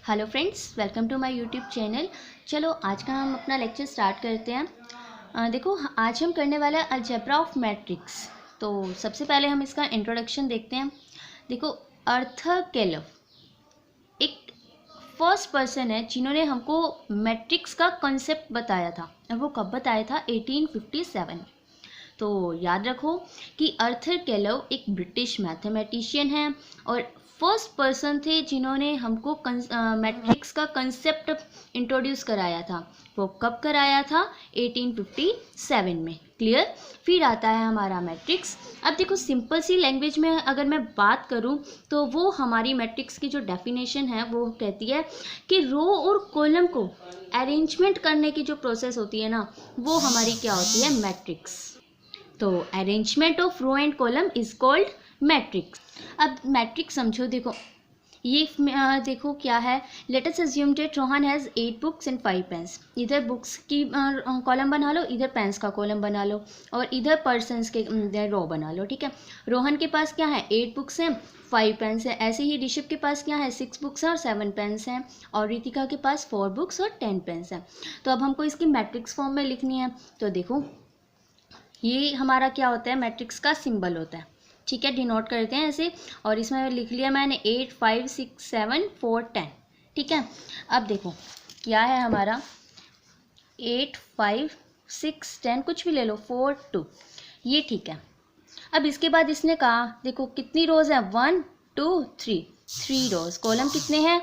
Hello friends, welcome to my YouTube channel. चलो आज का हम अपना लेक्चर स्टार्ट करते हैं। देखो आज हम करने वाले हैं अलजेब्रा ऑफ मैट्रिक्स। तो सबसे पहले हम इसका इंट्रोडक्शन देखते हैं। देखो आर्थर केलर एक फर्स्ट पर्सन है जिन्होंने हमको मैट्रिक्स का कॉन्सेप्ट बताया था, और वो कब बताया था? 1857। तो याद रखो कि आर्थर केलर एक ब्रिटिश मैथमेटिशियन हैं और फर्स्ट पर्सन थे जिन्होंने हमको मैट्रिक्स का कंसेप्ट इंट्रोड्यूस कराया था। वो कब कराया था? 1857 में। क्लियर? फिर आता है हमारा मैट्रिक्स। अब देखो सिंपल सी लैंग्वेज में अगर मैं बात करूं तो वो हमारी मैट्रिक्स की जो डेफिनेशन है वो कहती है कि रो और कॉलम को अरेंजमेंट करने की जो प्रोसेस होती है ना, वो हमारी क्या होती है? मैट्रिक्स। तो arrangement of row and column is called matrix. अब मैट्रिक्स समझो। देखो ये देखो क्या है। Let us assume that Rohan has 8 books and 5 pens. इधर बुक्स की कॉलम बना लो, इधर पेन्स का कॉलम बना लो, और इधर पर्सनस के रो बना लो। ठीक है, रोहन के पास क्या है? 8 बुक्स हैं, 5 पेन्स हैं। ऐसे ही ऋषभ के पास क्या है? 6 बुक्स हैं और 7 पेन्स हैं। और रितिका के पास 4 बुक्स और 10 पेन्स हैं। तो अब हमको इसकी मैट्रिक्स फॉर्म में लिखनी है। तो देखो ये हमारा क्या होता है? मैट्रिक्स का सिंबल होता है। ठीक है, डिनोट करते हैं ऐसे। और इसमें लिख लिया मैंने 8 5 6 7 4 10। ठीक है, अब देखो क्या है हमारा? 8 5 6 10, कुछ भी ले लो, 4 2, ये ठीक है। अब इसके बाद इसने कहा देखो कितनी रोज है? 1 2 3 रोज। कॉलम कितने हैं?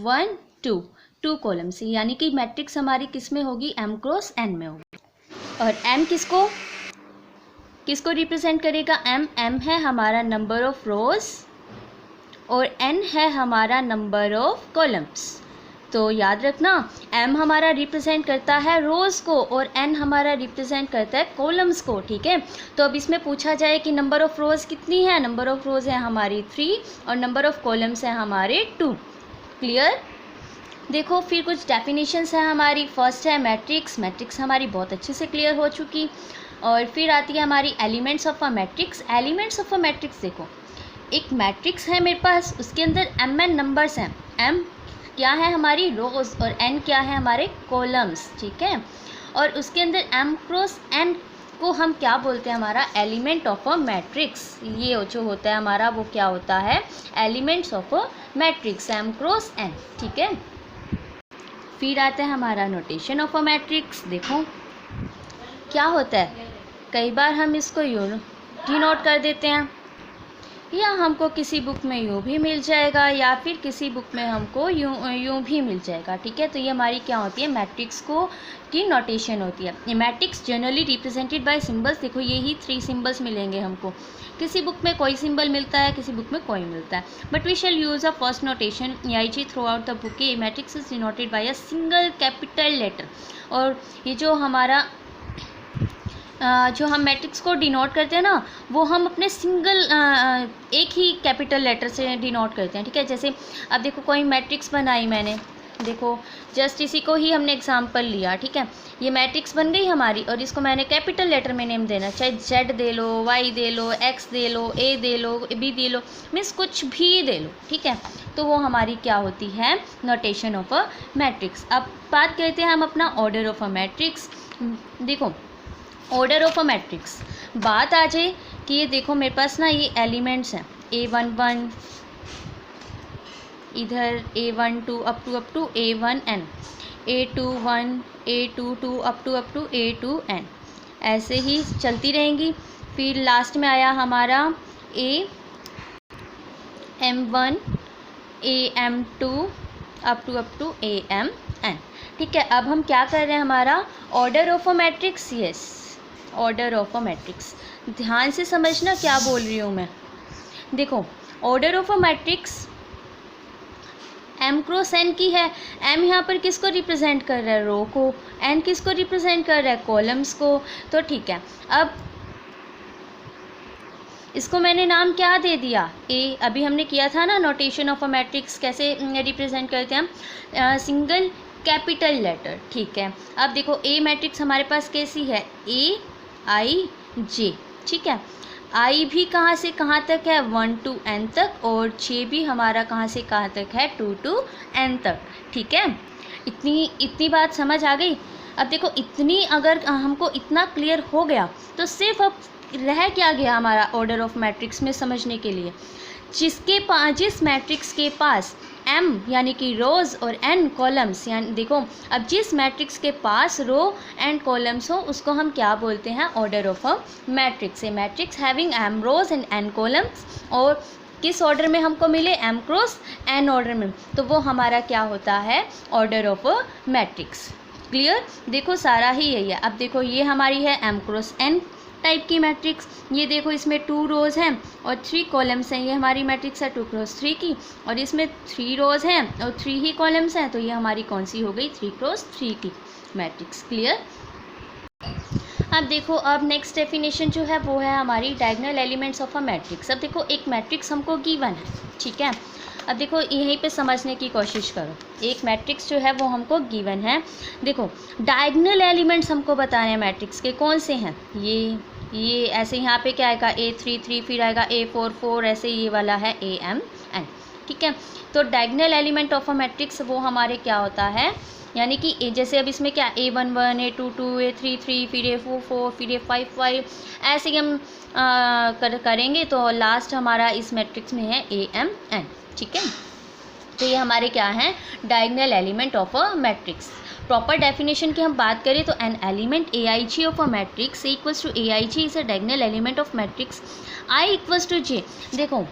1 2 कॉलम से, यानी कि मैट्रिक्स हमारी किस में होगी? m क्रॉस n में होगी। और m किसको रिप्रेजेंट करेगा? m है हमारा नंबर ऑफ रोज और n है हमारा नंबर ऑफ कॉलम्स। तो याद रखना m हमारा रिप्रेजेंट करता है रोज को और n हमारा रिप्रेजेंट करता है कॉलम्स को। ठीक है, तो अब इसमें पूछा जाए कि नंबर ऑफ रोज कितनी है? नंबर ऑफ रोज है हमारी 3 और नंबर ऑफ कॉलम्स है हमारे 2। क्लियर? देखो फिर कुछ डेफिनेशंस है हमारी। फर्स्ट है मैट्रिक्स। मैट्रिक्स हमारी बहुत अच्छे से क्लियर हो चुकी। और फिर आती है हमारी elements of a matrix. Elements of a matrix देखो, एक मैट्रिक्स है मेरे पास, उसके अंदर mn नंबर्स हैं। m क्या है? हमारी रोज, और n क्या है? हमारे कॉलम्स। ठीक है, और उसके अंदर m क्रॉस n को हम क्या बोलते हैं? हमारा एलिमेंट ऑफ अ मैट्रिक्स। ये जो होता है हमारा वो क्या होता है? Elements of a matrix, m cross n। ठीक है, फिर आता है हमारा नोटेशन ऑफ अ मैट्रिक्स। देखो क्या होता है, कई बार हम इसको यूँ डिनोट कर देते हैं, या हमको किसी बुक में यूँ भी मिल जाएगा, या फिर किसी बुक में हमको यूँ भी मिल जाएगा। ठीक है, तो ये हमारी क्या होती है? मैट्रिक्स को की नोटेशन होती है। Matrix generally represented by symbols. देखो यही 3 सिंबल्स मिलेंगे हमको। किसी बुक में कोई सिंबल मिलता है, किसी बुक में कोई मिलता है। But we shall use a first notation EIG throughout the book. A matrix is denoted by a single capital letter. और ये जो हमारा जो हम मैट्रिक्स को डिनोट करते हैं ना, वो हम अपने सिंगल एक ही कैपिटल लेटर से डिनोट करते हैं। ठीक है, जैसे अब देखो कोई मैट्रिक्स बनाई मैंने, देखो जस्ट इसी को ही हमने एग्जांपल लिया। ठीक है, ये मैट्रिक्स बन गई हमारी, और इसको मैंने कैपिटल लेटर में नेम देना, चाहे Z they low, Y they low, X they low, A they low, B they low, means कुछ भी दे लो। ठीक है, तो वो हमारी क्या होती है? Notation of a matrix. अब बात करते हैं हम अपना ऑर्डर ऑफ अ मैट्रिक्स। देखो ऑर्डर ऑफ अ मैट्रिक्स, बात आ जाए कि ये देखो मेरे पास ना ये एलिमेंट्स हैं A11, इधर A12 up to A1n, A21 A22 up to A2n, ऐसे ही चलती रहेंगी। फिर लास्ट में आया हमारा AM1 AM2 up to AMn। ठीक है, अब हम क्या कर रहे हैं? हमारा order of a matrix. Yes, order of a matrix. ध्यान से समझना क्या बोल रही हूँ मैं। देखो order of a matrix m cross n की है। m यहाँ पर किसको रिप्रेजेंट कर रहा है? रो को। n किसको रिप्रेजेंट कर रहा है? कॉलम्स को। तो ठीक है, अब इसको मैंने नाम क्या दे दिया? a। अभी हमने किया था ना नोटेशन ऑफ अ मैट्रिक्स, कैसे रिप्रेजेंट करते हैं हम? Single capital letter. ठीक है, अब देखो A मैट्रिक्स हमारे पास कैसी है? AIJ। ठीक है, आई भी कहाँ से कहाँ तक है 1 to n तक, और जे भी हमारा कहाँ से कहाँ तक है 2 to n तक। ठीक है, इतनी बात समझ आ गई। अब देखो इतनी अगर हमको इतना क्लियर हो गया तो सिर्फ अब रह क्या गया हमारा ऑर्डर ऑफ मैट्रिक्स में समझने के लिए। जिस मैट्रिक्स के पास m यानी कि रोज़ और n कॉलम्स, यानी देखो अब जिस मैट्रिक्स के पास रो एंड कॉलम्स हो उसको हम क्या बोलते हैं, order of a matrix. A matrix having m rows and n columns, और किस ऑर्डर में हमको मिले, m क्रॉस n ऑर्डर में, तो वो हमारा क्या होता है, order of a matrix. Clear, देखो सारा ही यही है। अब देखो ये हमारी है m क्रॉस n टाइप की मैट्रिक्स, ये देखो इसमें 2 रोज़ हैं और 3 कॉलम्स हैं, ये हमारी मैट्रिक्स है 2 क्रॉस 3 की, और इसमें 3 रोज़ हैं और 3 ही कॉलम्स हैं, तो ये हमारी कौन सी हो गई, 3 क्रॉस 3 की मैट्रिक्स। क्लियर। अब देखो अब नेक्स्ट डेफिनेशन जो है वो है हमारी diagonal elements of a matrix. अब देखो एक मैट्रिक्स हमको गिवन है, ठीक है। अब देखो यहीं पे समझने की कोशिश करो, एक मैट्रिक्स जो है वो हमको गिवन है। देखो डायगोनल एलिमेंट्स हमको बताने हैं मैट्रिक्स के, कौन से हैं, ये ऐसे यहाँ पे क्या आएगा A3 फिर आएगा A4 ऐसे ये वाला है AMN। ठीक है, तो diagonal element of a matrix वो हमारे क्या होता है, यानी कि जैसे अब इसमें क्या A11 A22 A33 फिर A44 फिर A55 ऐसे ही हम करेंगे तो लास्ट हमारा इस मैट्रिक्स में है AMN। ठीक है, तो ये हमारे क्या हैं, diagonal element of a matrix. Proper definition की हम बात करें तो an element AIJ of a matrix equals to AIJ is a diagonal element of matrix I equals to J। देखो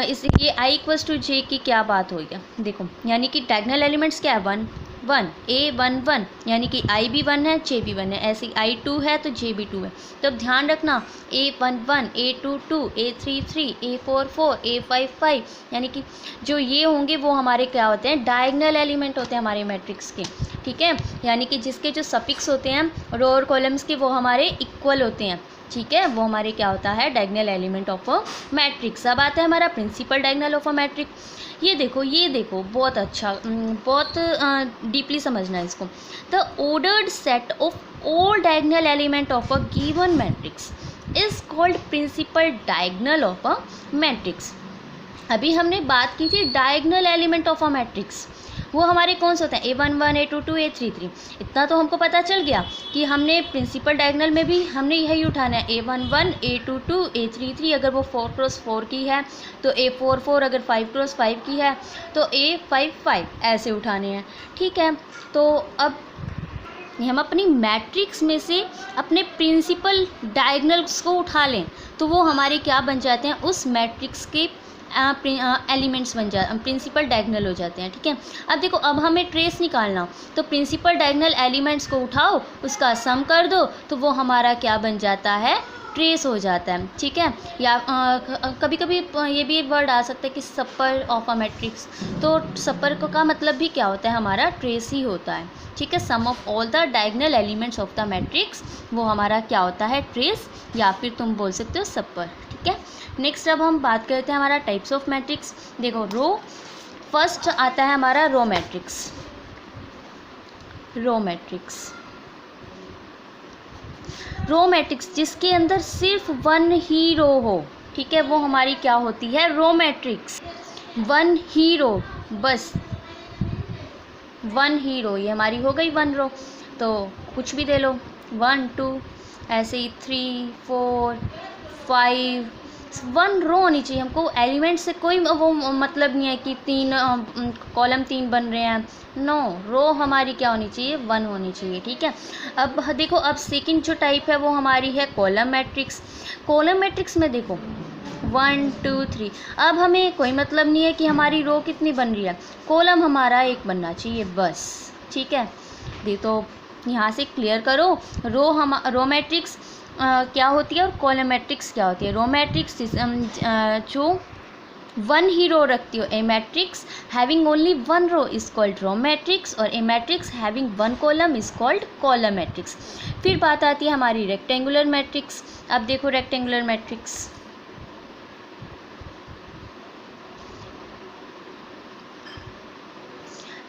इस ये I इक्वल्स टू J की क्या बात हो गया, देखो यानी कि डायगोनल एलिमेंट्स क्या है 1 1 A11 यानी कि I भी 1 है J भी 1 है, ऐसे I 2 है तो J भी 2 है। तो अब ध्यान रखना A11 A22 A33 A44 A55 यानी कि जो ये होंगे वो हमारे क्या होते हैं, डायगोनल एलिमेंट होते हैं हमारे मैट्रिक्स के। ठीक है, यानी कि जिसके जो सफिक्स होते हैं रो और कॉलम्स के वो हमारे इक्वल होते हैं। ठीक है, वो हमारे क्या होता है, diagonal element of a matrix. अब आता है हमारा principal diagonal of a matrix. ये देखो बहुत अच्छा, बहुत डीपली समझना है इसको। The ordered set of all diagonal element of a given matrix is called principal diagonal of a matrix. अभी हमने बात की थी diagonal element of a matrix, वो हमारे कौन से होते हैं A11 A22 A33। इतना तो हमको पता चल गया कि हमने प्रिंसिपल डायगोनल में भी हमने यही उठाना है, A11 A22 A33 अगर वो 4 क्रॉस 4 की है तो A44 अगर 5 क्रॉस 5 की है तो A55 ऐसे उठाने हैं। ठीक है, तो अब हम अपनी मैट्रिक्स में से अपने प्रिंसिपल डायगोनल्स को उठा लें तो वो हमारे क्या बन जाते हैं, उस मैट्रिक्स के एलिमेंट्स बन प्रिंसिपल डायगोनल हो जाते हैं। ठीक है, अब देखो अब हमें ट्रेस निकालना, तो प्रिंसिपल डायगोनल एलिमेंट्स को उठाओ उसका सम कर दो तो वो हमारा क्या बन जाता है, ट्रेस हो जाता है। ठीक है, या कभी कभी ये भी एक वर्ड आ सकता है कि सपर ऑफ अ मैट्रिक्स, तो सपर का मतलब भी क्या होता है, हमारा ट्रेस ही होता है। ठीक है, sum of all the diagonal elements of the matrix वो हमारा क्या होता है, ट्रेस, या फिर तुम बोल सकते हो सपर। ठीक है, नेक्स्ट अब हम बात करते हैं हमारा टाइप्स ऑफ मैट्रिक्स। देखो रो फर्स्ट आता है हमारा रो मैट्रिक्स। रो मैट्रिक्स जिसके अंदर सिर्फ 1 ही रो हो, ठीक है, वो हमारी क्या होती है, रो मैट्रिक्स। 1 ही रो, बस 1 ही रो, ये हमारी हो गई 1 रो। तो कुछ भी दे लो 1 2 ऐसे ही 3 4 5, 1 रो होनी चाहिए हमको। एलिमेंट से कोई वो मतलब नहीं है कि 3 कॉलम 3 बन रहे हैं, नो, रो हमारी क्या होनी चाहिए, 1 होनी चाहिए। ठीक है, अब देखो अब सेकंड जो टाइप है वो हमारी है कॉलम मैट्रिक्स। कॉलम मैट्रिक्स में देखो 1 2 3, अब हमें कोई मतलब नहीं है कि हमारी रो कितनी बन रही है, कॉलम हमारा एक बनना चाहिए बस। ठीक है, देखो यहाँ से क्लियर करो, रो मैट्रिक्स क्या होती है और कॉलम मैट्रिक्स क्या होती है। रो मैट्रिक्स जो 1 ही रो रखती हो, a matrix having only 1 row is called row matrix, और a matrix having 1 column is called column matrix. फिर बात आती है हमारी रेक्टेंगुलर मैट्रिक्स। अब देखो रेक्टेंगुलर मैट्रिक्स,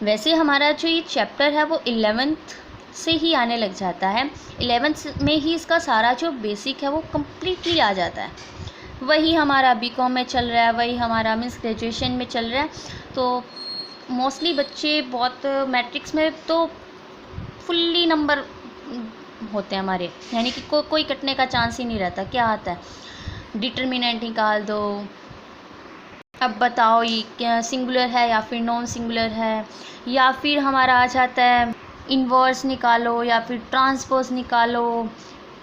वैसे हमारा जो ये चैप्टर है वो 11th से ही आने लग जाता है, 11th में ही इसका सारा जो बेसिक है वो कम्प्लीटली आ जाता है। वही हमारा बीकॉम में चल रहा है, वही हमारा मीन्स ग्रेजुएशन में चल रहा है। तो मोस्टली बच्चे बहुत मैट्रिक्स में तो फुल्ली नंबर होते हैं हमारे, यानी कि कोई कटने का चांस ही नहीं रहता। क्या आता है, डिटर्मिनेंट निकाल दो, अब बताओ ये क्या सिंगुलर है या फिर नॉन सिंगुलर है, या फिर हमारा आ जाता है इन्वर्स निकालो या फिर ट्रांसपोज निकालो।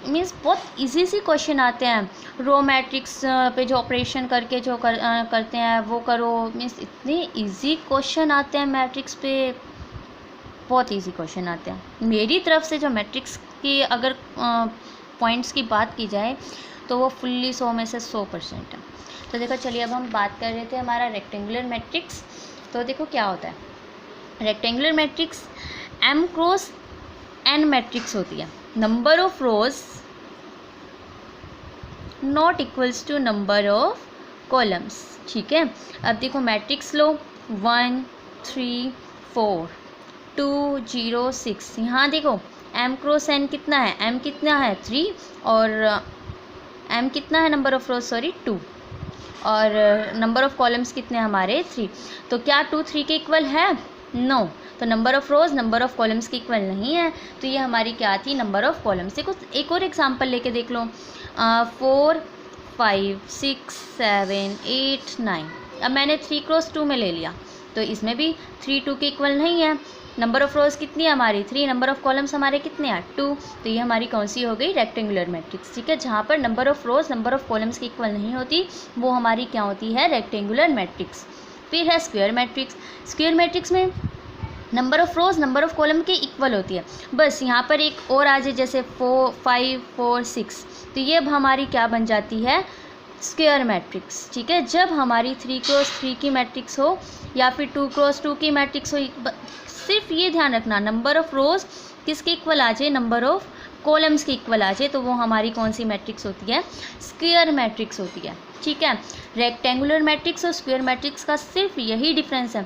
मीन्स बहुत इजी सी क्वेश्चन आते हैं। रो मैट्रिक्स पे जो ऑपरेशन करके जो करते हैं वो करो। मीन्स इतने इजी क्वेश्चन आते हैं मैट्रिक्स पे, बहुत इजी क्वेश्चन आते हैं। मेरी तरफ से जो मैट्रिक्स की अगर पॉइंट्स की बात की जाए तो वो फुल्ली 100 में से 100% है। तो देखो चलिए, अब हम बात कर रहे थे हमारा रेक्टेंगुलर मैट्रिक्स। तो देखो क्या होता है, rectangular matrix M cross N matrix होती है। Number of rows not equals to number of columns. ठीक है, अब देखो मैट्रिक्स लो 1 3 4 2 0 6। यहाँ देखो M क्रॉस N कितना है, M कितना है 3 और M कितना है नंबर ऑफ रोज 2 और नंबर ऑफ कॉलम्स कितने हमारे 3। तो क्या 2 3 के इक्वल है? नो। तो number of rose number of columns के इक्वल नहीं है, तो ये हमारी क्या थी, नंबर ऑफ कॉलम्स। एक और एग्जांपल लेके देख लो, 4 5 6 7 8 9। अब मैंने 3 क्रॉस 2 में ले लिया, तो इसमें भी 3 2 के इक्वल नहीं है। नंबर ऑफ रोज कितनी है हमारी 3, नंबर ऑफ कॉलम्स हमारे कितने हैं 2। तो ये हमारी कौन सी हो गई, रेक्टेंगुलर मैट्रिक्स। ठीक है, जहाँ पर number of rose number of columns की इक्वल नहीं होती वो हमारी क्या होती है, रेक्टेंगुलर मैट्रिक्स। फिर है स्क्वायर मैट्रिक्स। स्क्वायर मैट्रिक्स में number of rose number of column के इक्वल होती है। बस यहाँ पर एक और आ जाए, जैसे 4 5 4 6, तो ये अब हमारी क्या बन जाती है, स्क्वायर मैट्रिक्स। ठीक है, जब हमारी 3 क्रॉस 3 की मैट्रिक्स हो या फिर 2 क्रॉस 2 की मैट्रिक्स हो, सिर्फ ये ध्यान रखना नंबर ऑफ रोज किसके इक्वल आ जाए, नंबर ऑफ कॉलम्स के इक्वल आ जाए, तो वो हमारी कौन सी मैट्रिक्स होती है, स्क्वायर मैट्रिक्स होती है। ठीक है, रेक्टेंगुलर मैट्रिक्स और स्क्वायर मैट्रिक्स का सिर्फ यही डिफरेंस है,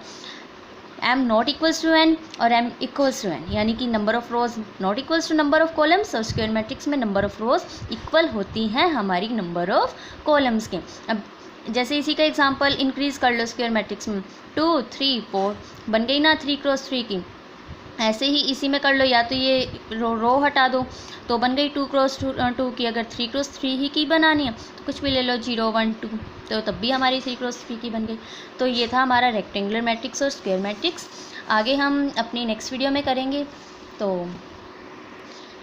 M not equals to N और M इक्वल्स टू N, यानी कि number of rows not equals to number of columns, और स्क्वायर मैट्रिक्स में नंबर ऑफ रोज इक्वल होती हैं हमारी नंबर ऑफ कॉलम्स के। अब जैसे इसी का एग्जांपल इंक्रीज कर लो, स्क्वायर मैट्रिक्स में 2 3 4 बन गई ना 3 क्रॉस 3 की। ऐसे ही इसी में कर लो, या तो ये रो हटा दो तो बन गई 2 क्रॉस 2 की। अगर 3 क्रॉस 3 ही की बनानी है तो कुछ भी ले लो 0 1 2, तो तब भी हमारी 3 क्रॉस 3 की बन गई। तो ये था हमारा रेक्टेंगुलर मैट्रिक्स और स्क्वायर मैट्रिक्स। आगे हम अपनी नेक्स्ट वीडियो में करेंगे। तो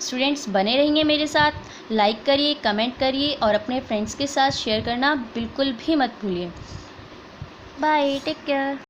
स्टूडेंट्स बने रहिए मेरे साथ, लाइक करिए, कमेंट करिए और अपने फ्रेंड्स के साथ शेयर करना बिल्कुल भी मत भूलिए। Bye, take care.